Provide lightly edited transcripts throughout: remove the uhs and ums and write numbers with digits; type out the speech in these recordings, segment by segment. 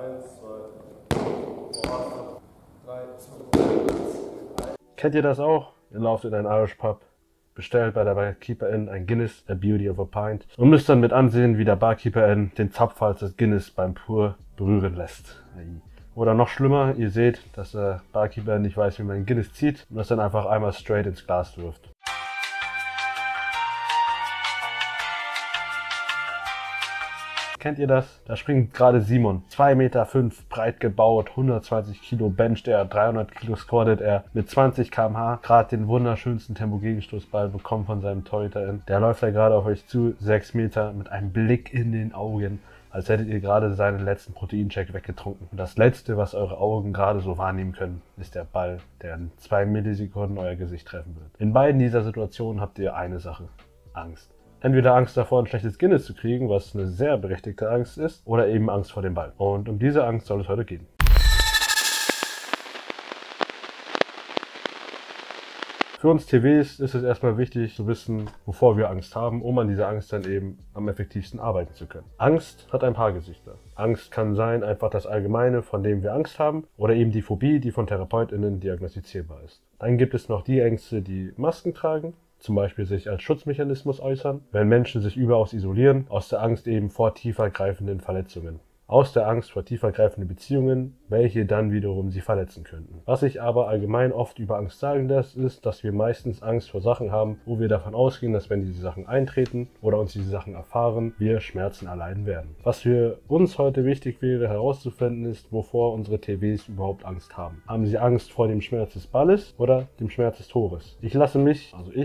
1, 2, 3, 2, 1. Kennt ihr das auch? Ihr lauft in einen Irish Pub, bestellt bei der Barkeeperin ein Guinness, a beauty of a pint, und müsst dann mit ansehen, wie der Barkeeperin den Zapfhals des Guinness beim Pur berühren lässt. Oder noch schlimmer, ihr seht, dass der Barkeeper nicht weiß, wie man ein Guinness zieht und das dann einfach einmal straight ins Glas wirft. Kennt ihr das? Da springt gerade Simon, 2,5 Meter breit gebaut, 120 Kilo bencht er, 300 Kilo squattet er, mit 20 km/h gerade den wunderschönsten Tempo-Gegenstoßball bekommen von seinem Torhüter. Der läuft da gerade auf euch zu, 6 Meter, mit einem Blick in den Augen, als hättet ihr gerade seinen letzten Proteincheck weggetrunken. Und das Letzte, was eure Augen gerade so wahrnehmen können, ist der Ball, der in 2 Millisekunden euer Gesicht treffen wird. In beiden dieser Situationen habt ihr eine Sache: Angst. Entweder Angst davor, ein schlechtes Guinness zu kriegen, was eine sehr berechtigte Angst ist, oder eben Angst vor dem Ball. Und um diese Angst soll es heute gehen. Für uns TWs ist es erstmal wichtig zu wissen, wovor wir Angst haben, um an dieser Angst dann eben am effektivsten arbeiten zu können. Angst hat ein paar Gesichter. Angst kann sein einfach das Allgemeine, von dem wir Angst haben, oder eben die Phobie, die von TherapeutInnen diagnostizierbar ist. Dann gibt es noch die Ängste, die Masken tragen, zum Beispiel sich als Schutzmechanismus äußern, wenn Menschen sich überaus isolieren, aus der Angst eben vor tiefergreifenden Verletzungen. Aus der Angst vor tiefergreifenden Beziehungen, welche dann wiederum sie verletzen könnten. Was sich aber allgemein oft über Angst sagen lässt, ist, dass wir meistens Angst vor Sachen haben, wo wir davon ausgehen, dass wenn diese Sachen eintreten oder uns diese Sachen erfahren, wir Schmerzen erleiden werden. Was für uns heute wichtig wäre herauszufinden ist, wovor unsere TWs überhaupt Angst haben. Haben sie Angst vor dem Schmerz des Balles oder dem Schmerz des Tores? Ich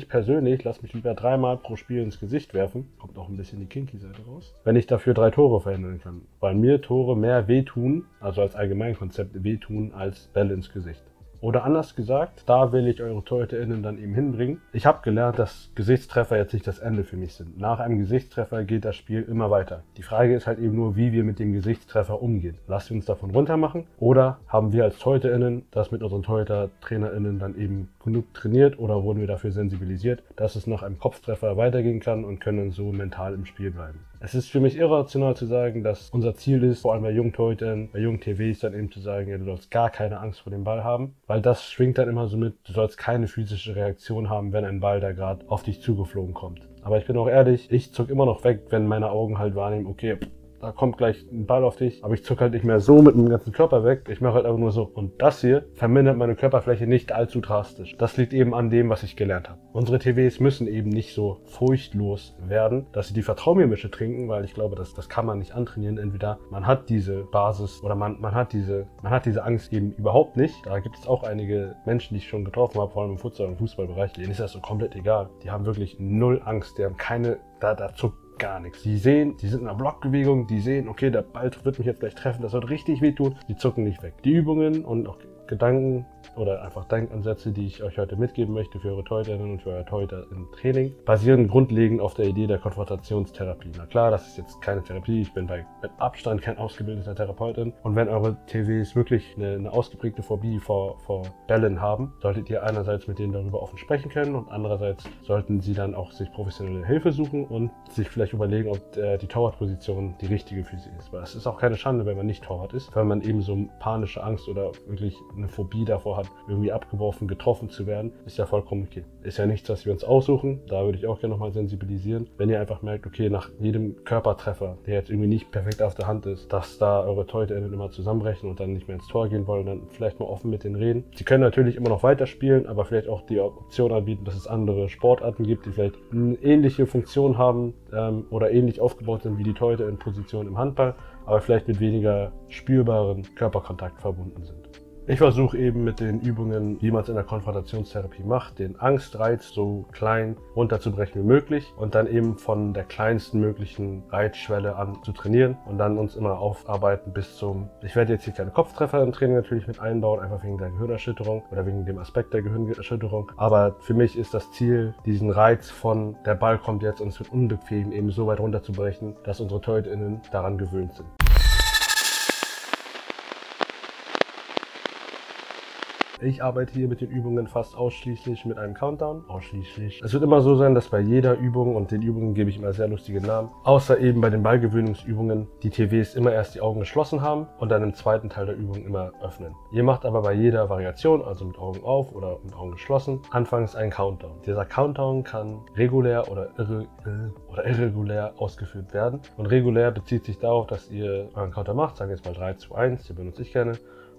persönlich lasse mich lieber 3-mal pro Spiel ins Gesicht werfen, kommt auch ein bisschen die Kinky-Seite raus, wenn ich dafür 3 Tore verhindern kann, weil mir Tore mehr wehtun, also als Allgemeinkonzept wehtun, als Bälle ins Gesicht. Oder anders gesagt, da will ich eure TorhüterInnen dann eben hinbringen. Ich habe gelernt, dass Gesichtstreffer jetzt nicht das Ende für mich sind. Nach einem Gesichtstreffer geht das Spiel immer weiter. Die Frage ist halt eben nur, wie wir mit dem Gesichtstreffer umgehen. Lassen wir uns davon runter machen oder haben wir als TorhüterInnen das mit unseren TorhüterTrainerInnen dann eben genug trainiert oder wurden wir dafür sensibilisiert, dass es nach einem Kopftreffer weitergehen kann und können so mental im Spiel bleiben. Es ist für mich irrational zu sagen, dass unser Ziel ist, vor allem bei jungen Torhütern, bei jungen TWs dann eben zu sagen, ja, du sollst gar keine Angst vor dem Ball haben, weil das schwingt dann immer so mit, du sollst keine physische Reaktion haben, wenn ein Ball da gerade auf dich zugeflogen kommt. Aber ich bin auch ehrlich, ich zuck immer noch weg, wenn meine Augen halt wahrnehmen, okay, da kommt gleich ein Ball auf dich, aber ich zuck halt nicht mehr so mit dem ganzen Körper weg, ich mache halt einfach nur so. Und das hier vermindert meine Körperfläche nicht allzu drastisch. Das liegt eben an dem, was ich gelernt habe. Unsere TWs müssen eben nicht so furchtlos werden, dass sie die Vertrau-mir-Mische trinken, weil ich glaube, das kann man nicht antrainieren. Entweder man hat diese Basis oder man hat diese Angst eben überhaupt nicht. Da gibt es auch einige Menschen, die ich schon getroffen habe, vor allem im Futsal- und Fußballbereich, denen ist das so komplett egal. Die haben wirklich null Angst, die haben keine, da zuckt gar nichts. Die sind in einer Blockbewegung, die sehen, okay, der Ball wird mich jetzt gleich treffen, das wird richtig wehtun, die zucken nicht weg. Die Übungen und auch Gedanken oder einfach Denkansätze, die ich euch heute mitgeben möchte für eure TorhüterInnen und für eure Torhüter im Training, basieren grundlegend auf der Idee der Konfrontationstherapie. Na klar, das ist jetzt keine Therapie, ich bin mit Abstand kein ausgebildeter Therapeutin. Und wenn eure TWs wirklich eine ausgeprägte Phobie vor Bällen haben, solltet ihr einerseits mit denen darüber offen sprechen können und andererseits sollten sie dann auch sich professionelle Hilfe suchen und sich vielleicht überlegen, ob die Torwartposition die richtige für sie ist. Weil es ist auch keine Schande, wenn man nicht Torwart ist, wenn man eben so panische Angst oder wirklich eine Phobie davor hat, irgendwie abgeworfen, getroffen zu werden, ist ja vollkommen okay. Ist ja nichts, was wir uns aussuchen. Da würde ich auch gerne nochmal sensibilisieren. Wenn ihr einfach merkt, okay, nach jedem Körpertreffer, der jetzt irgendwie nicht perfekt auf der Hand ist, dass da eure TorhüterInnen immer zusammenbrechen und dann nicht mehr ins Tor gehen wollen, dann vielleicht mal offen mit denen reden. Sie können natürlich immer noch weiterspielen, aber vielleicht auch die Option anbieten, dass es andere Sportarten gibt, die vielleicht eine ähnliche Funktion haben oder ähnlich aufgebaut sind wie die TorhüterInnen-Position im Handball, aber vielleicht mit weniger spürbaren Körperkontakt verbunden sind. Ich versuche eben mit den Übungen, wie man es in der Konfrontationstherapie macht, den Angstreiz so klein runterzubrechen wie möglich und dann eben von der kleinsten möglichen Reizschwelle an zu trainieren und dann uns immer aufarbeiten bis zum, ich werde jetzt hier keine Kopftreffer im Training natürlich mit einbauen, einfach wegen der Gehirnerschütterung oder wegen dem Aspekt der Gehirnerschütterung, aber für mich ist das Ziel, diesen Reiz von der Ball kommt jetzt und es wird unbequem eben so weit runterzubrechen, dass unsere TorhüterInnen daran gewöhnt sind. Ich arbeite hier mit den Übungen fast ausschließlich mit einem Countdown. Ausschließlich. Es wird immer so sein, dass bei jeder Übung, und den Übungen gebe ich immer sehr lustige Namen, außer eben bei den Ballgewöhnungsübungen, die TWs immer erst die Augen geschlossen haben und dann im zweiten Teil der Übung immer öffnen. Ihr macht aber bei jeder Variation, also mit Augen auf oder mit Augen geschlossen, anfangs einen Countdown. Dieser Countdown kann regulär oder irregulär ausgeführt werden. Und regulär bezieht sich darauf, dass ihr euren Counter macht, sagen wir jetzt mal 3, 2, 1, den benutze ich gerne.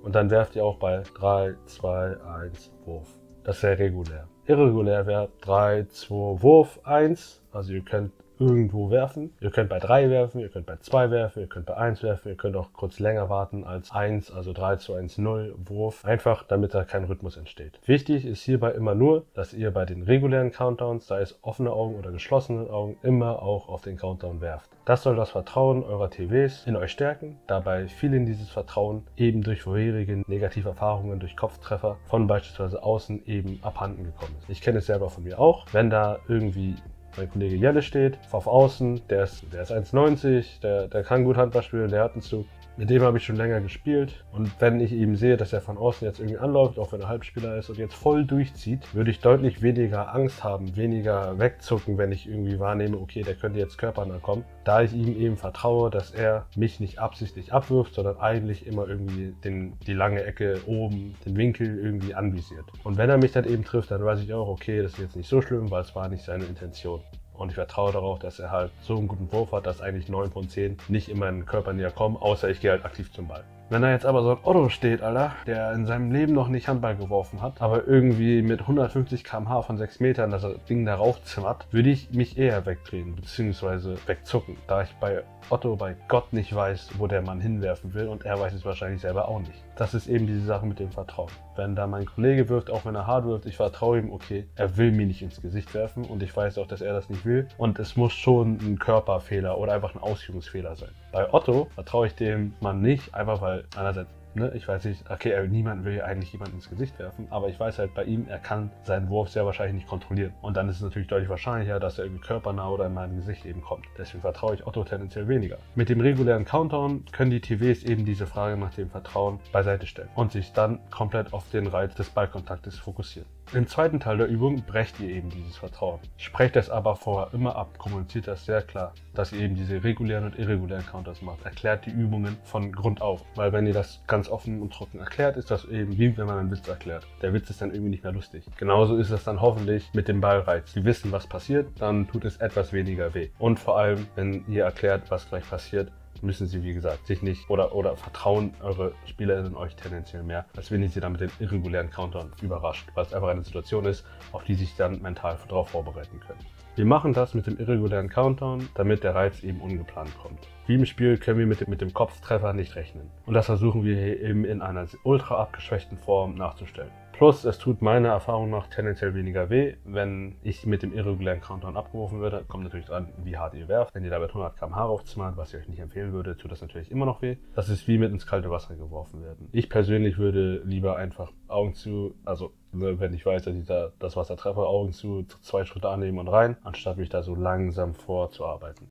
Und dann werft ihr auch bei 3, 2, 1, Wurf. Das wäre regulär. Irregulär wäre 3, 2, Wurf, 1. Also ihr könnt irgendwo werfen. Ihr könnt bei 3 werfen, ihr könnt bei 2 werfen, ihr könnt bei 1 werfen, ihr könnt auch kurz länger warten als 1, also 3, 2, 1, 0, Wurf. Einfach, damit da kein Rhythmus entsteht. Wichtig ist hierbei immer nur, dass ihr bei den regulären Countdowns, sei es offene Augen oder geschlossene Augen, immer auch auf den Countdown werft. Das soll das Vertrauen eurer TWs in euch stärken, dabei vielen dieses Vertrauen eben durch vorherige negative Erfahrungen, durch Kopftreffer von beispielsweise außen eben abhanden gekommen ist. Ich kenne es selber von mir auch, wenn da irgendwie mein Kollege Jelle steht, auf Außen, der ist 1,90, der kann gut Handball spielen, der hat einen Zug. Mit dem habe ich schon länger gespielt und wenn ich eben sehe, dass er von außen jetzt irgendwie anläuft, auch wenn er Halbspieler ist und jetzt voll durchzieht, würde ich deutlich weniger Angst haben, weniger wegzucken, wenn ich irgendwie wahrnehme, okay, der könnte jetzt körpernah kommen, da ich ihm eben vertraue, dass er mich nicht absichtlich abwirft, sondern eigentlich immer irgendwie die lange Ecke oben, den Winkel irgendwie anvisiert. Und wenn er mich dann eben trifft, dann weiß ich auch, okay, das ist jetzt nicht so schlimm, weil es war nicht seine Intention. Und ich vertraue darauf, dass er halt so einen guten Wurf hat, dass eigentlich 9 von 10 nicht immer in den Körper näher kommen, außer ich gehe halt aktiv zum Ball. Wenn da jetzt aber so ein Otto steht, Alter, der in seinem Leben noch nicht Handball geworfen hat, aber irgendwie mit 150 km/h von 6 Metern das Ding da raufzimmert, würde ich mich eher wegdrehen bzw. wegzucken, da ich bei Otto bei Gott nicht weiß, wo der Mann hinwerfen will und er weiß es wahrscheinlich selber auch nicht. Das ist eben diese Sache mit dem Vertrauen. Wenn da mein Kollege wirft, auch wenn er hart wirft, ich vertraue ihm, okay, er will mir nicht ins Gesicht werfen und ich weiß auch, dass er das nicht will und es muss schon ein Körperfehler oder einfach ein Ausführungsfehler sein. Bei Otto vertraue ich dem Mann nicht, einfach weil einerseits, ich weiß nicht, okay, niemand will eigentlich jemanden ins Gesicht werfen, aber ich weiß halt bei ihm, er kann seinen Wurf sehr wahrscheinlich nicht kontrollieren. Und dann ist es natürlich deutlich wahrscheinlicher, dass er irgendwie körpernah oder in meinem Gesicht eben kommt. Deswegen vertraue ich Otto tendenziell weniger. Mit dem regulären Countdown können die TWs eben diese Frage nach dem Vertrauen beiseite stellen und sich dann komplett auf den Reiz des Ballkontaktes fokussieren. Im zweiten Teil der Übung brecht ihr eben dieses Vertrauen. Sprecht es aber vorher immer ab, kommuniziert das sehr klar, dass ihr eben diese regulären und irregulären Counters macht. Erklärt die Übungen von Grund auf, weil wenn ihr das ganz offen und trocken erklärt, ist das eben wie wenn man einen Witz erklärt. Der Witz ist dann irgendwie nicht mehr lustig. Genauso ist es dann hoffentlich mit dem Ballreiz. Sie wissen, was passiert, dann tut es etwas weniger weh. Und vor allem, wenn ihr erklärt, was gleich passiert, müssen sie, wie gesagt, sich nicht oder vertrauen eure SpielerInnen euch tendenziell mehr, als wenn ihr sie dann mit den irregulären Countern überrascht, weil es einfach eine Situation ist, auf die sich dann mental darauf vorbereiten können. Wir machen das mit dem irregulären Countdown, damit der Reiz eben ungeplant kommt. Wie im Spiel können wir mit dem Kopftreffer nicht rechnen. Und das versuchen wir hier eben in einer ultra abgeschwächten Form nachzustellen. Plus, es tut meiner Erfahrung nach tendenziell weniger weh, wenn ich mit dem irregulären Countdown abgeworfen werde. Kommt natürlich dran, wie hart ihr werft. Wenn ihr damit 100 km/h raufzimmert, was ich euch nicht empfehlen würde, tut das natürlich immer noch weh. Das ist wie mit ins kalte Wasser geworfen werden. Ich persönlich würde lieber einfach Augen zu, also wenn ich weiß, dass ich da das Wasser treffe, Augen zu, 2 Schritte annehmen und rein, anstatt mich da so langsam vorzuarbeiten.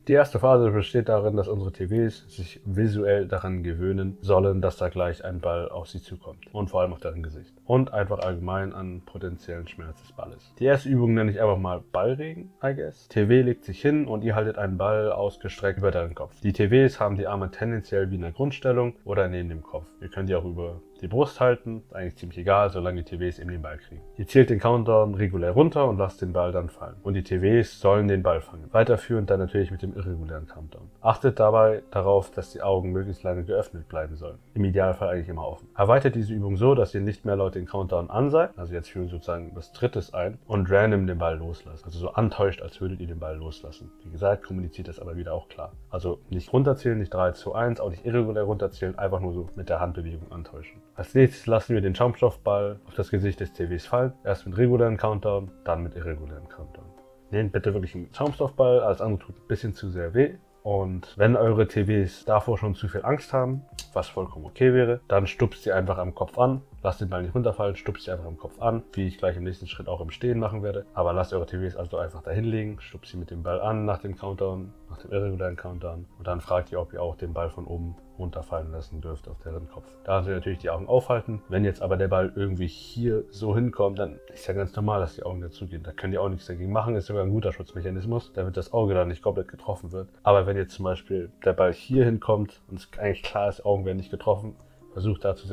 Die erste Phase besteht darin, dass unsere TWs sich visuell daran gewöhnen sollen, dass da gleich ein Ball auf sie zukommt und vor allem auf deren Gesicht und einfach allgemein an potenziellen Schmerz des Balles. Die erste Übung nenne ich einfach mal Ballregen, I guess. TW legt sich hin und ihr haltet einen Ball ausgestreckt über deren Kopf. Die TWs haben die Arme tendenziell wie in der Grundstellung oder neben dem Kopf. Ihr könnt die auch über die Brust halten, ist eigentlich ziemlich egal, solange die TWs eben den Ball kriegen. Ihr zählt den Countdown regulär runter und lasst den Ball dann fallen. Und die TWs sollen den Ball fangen. Weiterführend dann natürlich mit dem irregulären Countdown. Achtet dabei darauf, dass die Augen möglichst lange geöffnet bleiben sollen. Im Idealfall eigentlich immer offen. Erweitert diese Übung so, dass ihr nicht mehr laut den Countdown anseid, also jetzt führen sozusagen das Drittes ein und random den Ball loslasst. Also so antäuscht, als würdet ihr den Ball loslassen. Wie gesagt, kommuniziert das aber wieder auch klar. Also nicht runterzählen, nicht 3, 2, 1, auch nicht irregulär runterzählen, einfach nur so mit der Handbewegung antäuschen. Als nächstes lassen wir den Schaumstoffball auf das Gesicht des TWs fallen. Erst mit regulären Countdown, dann mit irregulären Countdown. Nehmt bitte wirklich einen Schaumstoffball, alles andere tut ein bisschen zu sehr weh. Und wenn eure TWs davor schon zu viel Angst haben, was vollkommen okay wäre, dann stupst sie einfach am Kopf an. Lasst den Ball nicht runterfallen, stupst sie einfach am Kopf an, wie ich gleich im nächsten Schritt auch im Stehen machen werde. Aber lasst eure TWs also einfach dahin legen, stupst sie mit dem Ball an nach dem Countdown, nach nach dem irregulären Countdown und dann fragt ihr, ob ihr auch den Ball von oben runterfallen lassen dürft auf deren Kopf. Da könnt ihr natürlich die Augen aufhalten. Wenn jetzt aber der Ball irgendwie hier so hinkommt, dann ist ja ganz normal, dass die Augen dazugehen. Da könnt ihr auch nichts dagegen machen, ist sogar ein guter Schutzmechanismus, damit das Auge dann nicht komplett getroffen wird. Aber wenn jetzt zum Beispiel der Ball hier hinkommt und es eigentlich klar ist, Augen werden nicht getroffen, versucht da zu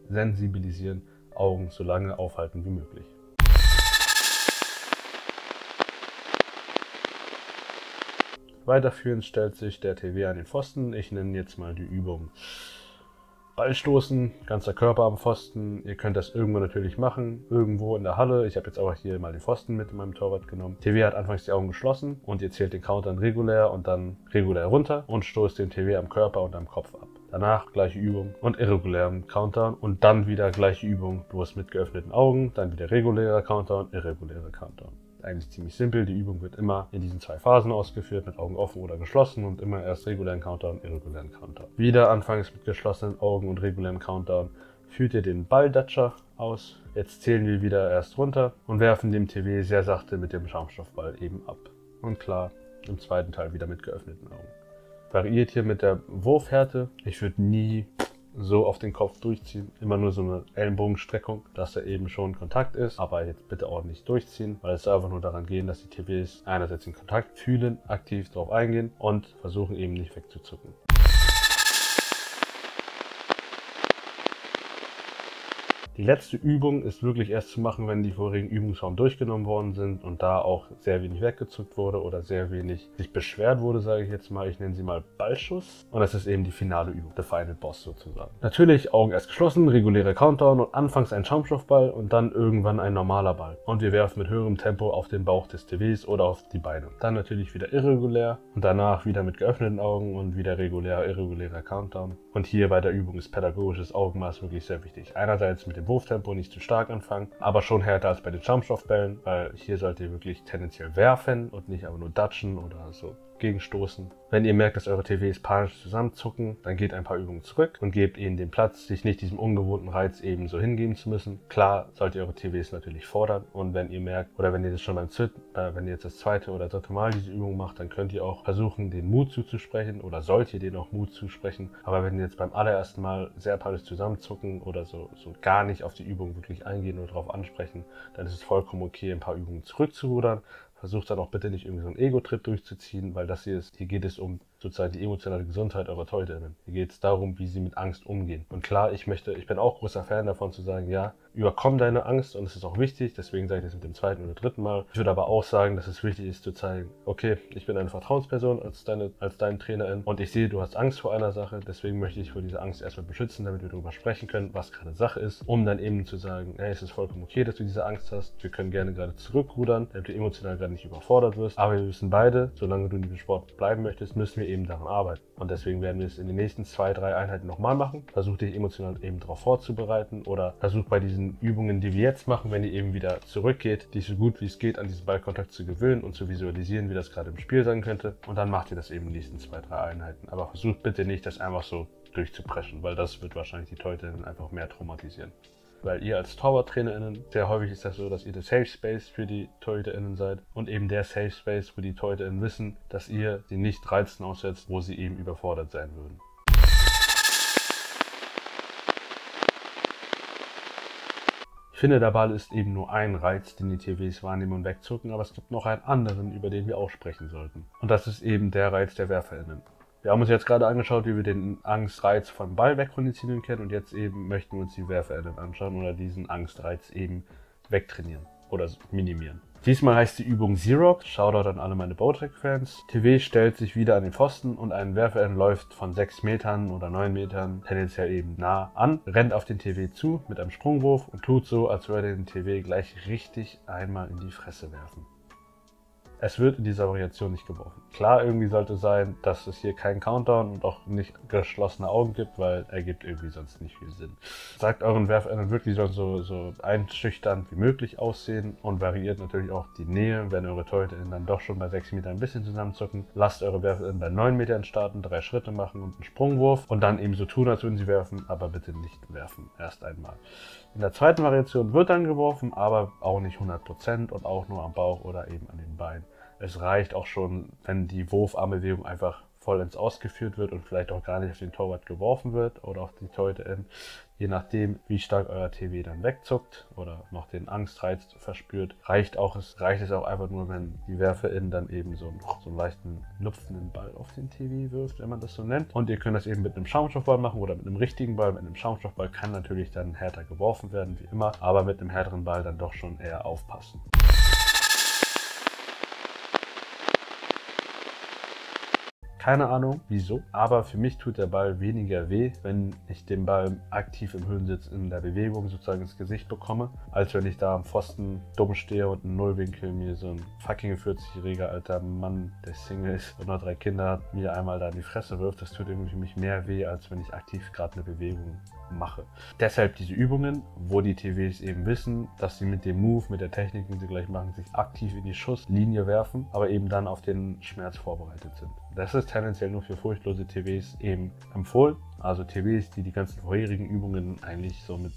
sensibilisieren, Augen so lange aufhalten wie möglich. Weiterführend stellt sich der TV an den Pfosten. Ich nenne jetzt mal die Übung Ballstoßen, ganzer Körper am Pfosten. Ihr könnt das irgendwo natürlich machen, irgendwo in der Halle. Ich habe jetzt auch hier mal den Pfosten mit in meinem Torwart genommen. TV hat anfangs die Augen geschlossen und ihr zählt den Countdown regulär und dann regulär runter und stoßt den TV am Körper und am Kopf ab. Danach gleiche Übung und irregulärem Countdown und dann wieder gleiche Übung, bloß mit geöffneten Augen, dann wieder regulärer Countdown, irregulärer Countdown. Eigentlich ziemlich simpel, die Übung wird immer in diesen 2 Phasen ausgeführt, mit Augen offen oder geschlossen und immer erst regulären Countdown, irregulären Countdown. Wieder anfangs mit geschlossenen Augen und regulären Countdown führt ihr den Balldatscher aus. Jetzt zählen wir wieder erst runter und werfen dem TV sehr sachte mit dem Schaumstoffball eben ab. Und klar, im zweiten Teil wieder mit geöffneten Augen. Variiert hier mit der Wurfhärte. Ich würde nie so auf den Kopf durchziehen. Immer nur so eine Ellenbogenstreckung, dass da eben schon Kontakt ist. Aber jetzt bitte ordentlich durchziehen, weil es einfach nur daran geht, dass die TVs einerseits den Kontakt fühlen, aktiv darauf eingehen und versuchen eben nicht wegzuzucken. Die letzte Übung ist wirklich erst zu machen, wenn die vorigen Übungsformen durchgenommen worden sind und da auch sehr wenig weggezuckt wurde oder sehr wenig sich beschwert wurde, sage ich jetzt mal. Ich nenne sie mal Ballschuss. Und das ist eben die finale Übung, der Final Boss sozusagen. Natürlich Augen erst geschlossen, regulärer Countdown und anfangs ein Schaumstoffball und dann irgendwann ein normaler Ball. Und wir werfen mit höherem Tempo auf den Bauch des TVs oder auf die Beine. Dann natürlich wieder irregulär und danach wieder mit geöffneten Augen und wieder irregulärer Countdown. Und hier bei der Übung ist pädagogisches Augenmaß wirklich sehr wichtig. Einerseits mit dem Wurftempo nicht zu stark anfangen, aber schon härter als bei den Schaumstoffbällen, weil hier sollt ihr wirklich tendenziell werfen und nicht aber nur datschen oder so gegenstoßen. Wenn ihr merkt, dass eure TVs panisch zusammenzucken, dann geht ein paar Übungen zurück und gebt ihnen den Platz, sich nicht diesem ungewohnten Reiz eben so hingeben zu müssen. Klar sollt ihr eure TVs natürlich fordern und wenn ihr merkt, oder wenn ihr das schon wenn ihr jetzt das 2. oder 3. Mal diese Übung macht, dann könnt ihr auch versuchen, den Mut zuzusprechen oder sollt ihr denen auch Mut zusprechen. Aber wenn ihr jetzt beim allerersten Mal sehr panisch zusammenzucken oder so gar nicht auf die Übung wirklich eingehen oder darauf ansprechen, dann ist es vollkommen okay, ein paar Übungen zurückzurudern. Versucht dann auch bitte nicht irgendwie so einen Ego-Trip durchzuziehen, weil hier geht es um sozusagen die emotionale Gesundheit eurer TorhüterInnen. Hier geht es darum, wie sie mit Angst umgehen. Und klar, ich bin auch großer Fan davon zu sagen, ja, überkomm deine Angst und es ist auch wichtig, deswegen sage ich das mit dem 2. oder 3. Mal. Ich würde aber auch sagen, dass es wichtig ist zu zeigen, okay, ich bin eine Vertrauensperson als deine Trainerin und ich sehe, du hast Angst vor einer Sache, deswegen möchte ich vor dieser Angst erstmal beschützen, damit wir darüber sprechen können, was gerade Sache ist, um dann eben zu sagen, hey, es ist vollkommen okay, dass du diese Angst hast, wir können gerne gerade zurückrudern, damit du emotional gerade nicht überfordert wirst, aber wir wissen beide, solange du in diesem Sport bleiben möchtest, müssen wir eben daran arbeiten. Und deswegen werden wir es in den nächsten 2, 3 Einheiten nochmal machen. Versuch dich emotional eben darauf vorzubereiten oder versuch bei diesen Übungen, die wir jetzt machen, wenn ihr eben wieder zurückgeht, dich so gut wie es geht an diesen Ballkontakt zu gewöhnen und zu visualisieren, wie das gerade im Spiel sein könnte. Und dann macht ihr das eben in den nächsten 2, 3 Einheiten. Aber versucht bitte nicht, das einfach so durchzupreschen, weil das wird wahrscheinlich die TorhüterInnen einfach mehr traumatisieren. Weil ihr als TorwarttrainerInnen, sehr häufig ist das so, dass ihr der Safe Space für die TorhüterInnen seid und eben der Safe Space, wo die TorhüterInnen wissen, dass ihr sie nicht Reizen aussetzt, wo sie eben überfordert sein würden. Ich finde, der Ball ist eben nur ein Reiz, den die TVs wahrnehmen und wegzucken, aber es gibt noch einen anderen, über den wir auch sprechen sollten. Und das ist eben der Reiz der WerferInnen. Wir haben uns jetzt gerade angeschaut, wie wir den Angstreiz vom Ball wegkonditionieren können und jetzt eben möchten wir uns die WerferInnen anschauen oder diesen Angstreiz eben wegtrainieren oder minimieren. Diesmal heißt die Übung Xerox. Shoutout an alle meine Bowtrack-Fans. TV stellt sich wieder an den Pfosten und ein WerferIn läuft von 6 Metern oder 9 Metern tendenziell eben nah an, rennt auf den TV zu mit einem Sprungwurf und tut so, als würde er den TV gleich richtig einmal in die Fresse werfen. Es wird in dieser Variation nicht geworfen. Klar, irgendwie sollte sein, dass es hier keinen Countdown und auch nicht geschlossene Augen gibt, weil er gibt irgendwie sonst nicht viel Sinn. Sagt euren WerferInnen wirklich so einschüchternd wie möglich aussehen und variiert natürlich auch die Nähe, wenn eure TorhüterInnen dann doch schon bei 6 Metern ein bisschen zusammenzucken. Lasst eure WerferInnen bei 9 Metern starten, 3 Schritte machen und einen Sprungwurf und dann eben so tun, als würden sie werfen, aber bitte nicht werfen, erst einmal. In der zweiten Variation wird dann geworfen, aber auch nicht 100% und auch nur am Bauch oder eben an den Beinen. Es reicht auch schon, wenn die Wurfarmbewegung einfach vollends ausgeführt wird und vielleicht auch gar nicht auf den Torwart geworfen wird oder auf die Torhüterin, je nachdem, wie stark euer TV dann wegzuckt oder noch den Angstreiz verspürt, reicht es auch einfach nur, wenn die Werferin dann eben so einen leichten lupfenden Ball auf den TV wirft, wenn man das so nennt. Und ihr könnt das eben mit einem Schaumstoffball machen oder mit einem richtigen Ball. Mit einem Schaumstoffball kann natürlich dann härter geworfen werden, wie immer, aber mit einem härteren Ball dann doch schon eher aufpassen. Keine Ahnung, wieso, aber für mich tut der Ball weniger weh, wenn ich den Ball aktiv im Höhensitz in der Bewegung sozusagen ins Gesicht bekomme, als wenn ich da am Pfosten dumm stehe und im Nullwinkel mir so ein fucking 40-jähriger alter Mann, der Single ist und noch 3 Kinder hat, mir einmal da in die Fresse wirft. Das tut irgendwie für mich mehr weh, als wenn ich aktiv gerade eine Bewegung mache. Deshalb diese Übungen, wo die TWs eben wissen, dass sie mit dem Move, mit der Technik, die sie gleich machen, sich aktiv in die Schusslinie werfen, aber eben dann auf den Schmerz vorbereitet sind. Das ist tendenziell nur für furchtlose TWs eben empfohlen. Also TWs, die die ganzen vorherigen Übungen eigentlich so mit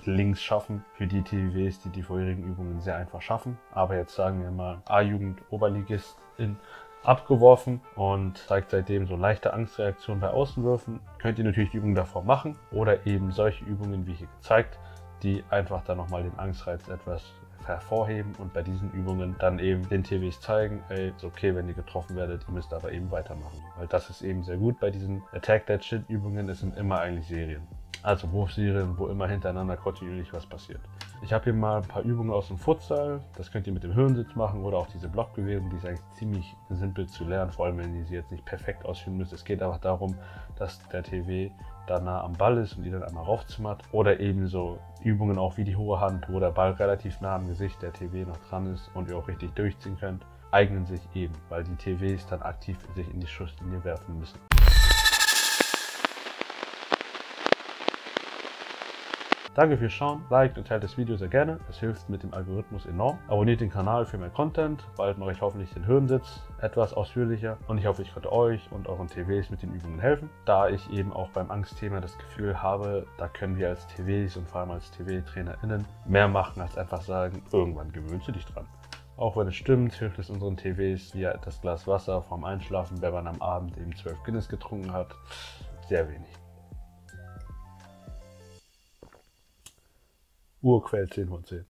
links schaffen. Für die TWs, die die vorherigen Übungen sehr einfach schaffen. Aber jetzt sagen wir mal A-Jugend-Oberligistin abgeworfen und zeigt seitdem so leichte Angstreaktionen bei Außenwürfen. Könnt ihr natürlich die Übungen davor machen oder eben solche Übungen wie hier gezeigt, die einfach dann nochmal den Angstreiz etwas hervorheben und bei diesen Übungen dann eben den TWs zeigen, ey, ist okay, wenn ihr getroffen werdet, ihr müsst aber eben weitermachen. Weil das ist eben sehr gut bei diesen Attack That Shit Übungen, es sind immer eigentlich Serien. Also Wurfserien, wo immer hintereinander kontinuierlich was passiert. Ich habe hier mal ein paar Übungen aus dem Futsal, das könnt ihr mit dem Höhensitz machen oder auch diese Blockbewegung, die ist eigentlich ziemlich simpel zu lernen, vor allem wenn ihr sie jetzt nicht perfekt ausführen müsst. Es geht einfach darum, dass der TW da nah am Ball ist und ihr dann einmal raufzimmert. Oder eben so Übungen auch wie die hohe Hand, wo der Ball relativ nah am Gesicht der TW noch dran ist und ihr auch richtig durchziehen könnt, eignen sich eben, weil die TWs dann aktiv sich in die Schusslinie werfen müssen. Danke fürs Schauen, liked und teilt das Video sehr gerne, es hilft mit dem Algorithmus enorm. Abonniert den Kanal für mehr Content, bald mache ich hoffentlich den Höhensitz etwas ausführlicher und ich hoffe, ich konnte euch und euren TWs mit den Übungen helfen. Da ich eben auch beim Angstthema das Gefühl habe, da können wir als TWs und vor allem als TW-TrainerInnen mehr machen, als einfach sagen, irgendwann gewöhnst du dich dran. Auch wenn es stimmt, hilft es unseren TWs wie das Glas Wasser vorm Einschlafen, wenn man am Abend eben 12 Guinness getrunken hat, sehr wenig. Urquell 10 von 10.